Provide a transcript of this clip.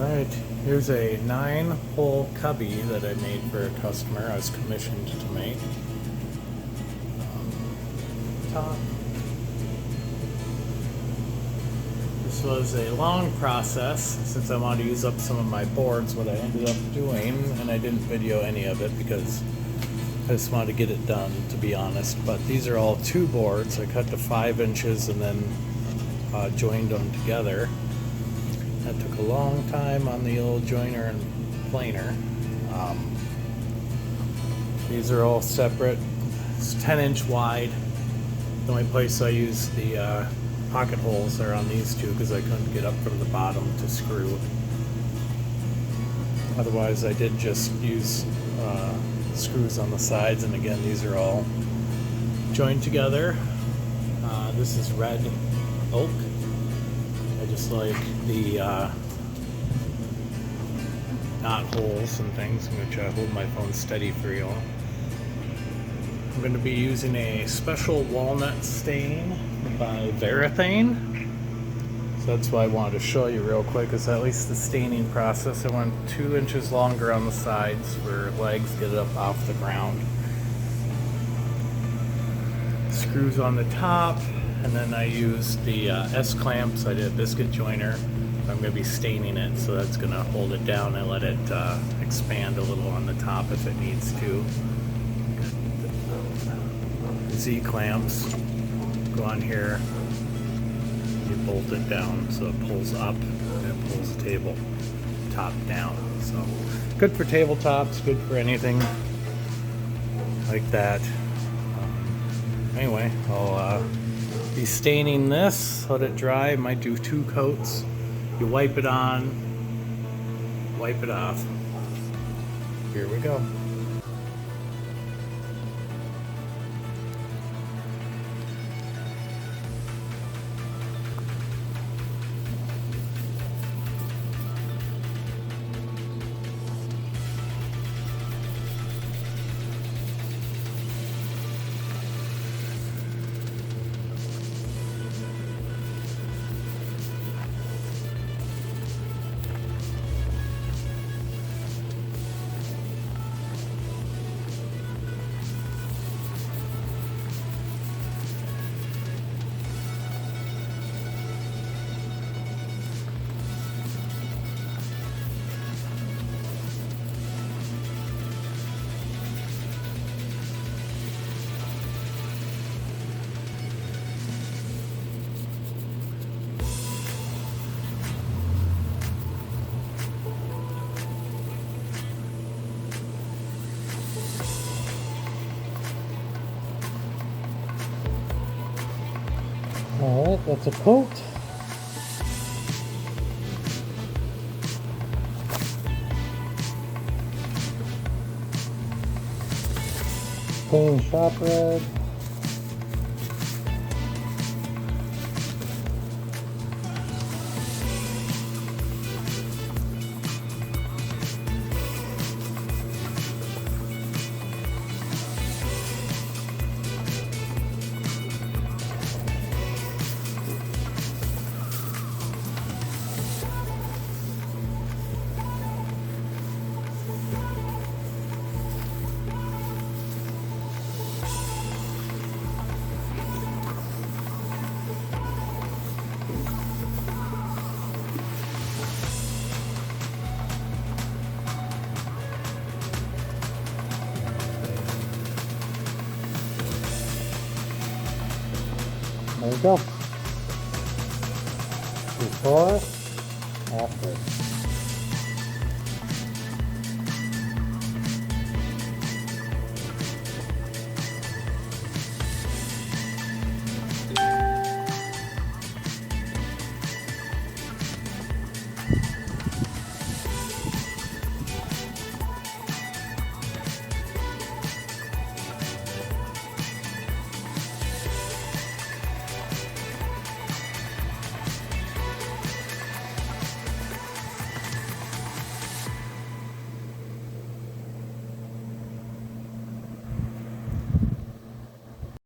Alright, here's a 9-hole cubby that I made for a customer. I was commissioned to make. Top. This was a long process since I wanted to use up some of my boards. What I ended up doing, and I didn't video any of it because I just wanted to get it done, to be honest, but these are all 2 boards. I cut to 5 inches and then joined them together. That took a long time on the old joiner and planer. These are all separate. It's 10-inch wide. The only place I use the pocket holes are on these 2 because I couldn't get up from the bottom to screw. Otherwise I did just use screws on the sides, and again these are all joined together. This is red oak. I just like the knot holes and things. I'm going to try to hold my phone steady for y'all. I'm going to be using a special walnut stain by Varathane. So that's why I wanted to show you real quick, is at least the staining process. I went 2 inches longer on the sides where legs get it up off the ground. Screws on the top, and then I used the S-clamps. I did a biscuit joiner. I'm going to be staining it, so that's going to hold it down and let it expand a little on the top if it needs to. Z-clamps go on here. You bolt it down so it pulls up and it pulls the table top down. So good for tabletops, good for anything like that. Anyway, I'll be staining this, let it dry. Might do 2 coats. You wipe it on, wipe it off. Here we go. Alright, that's a coat. Plain shop red. There you go. Before, after.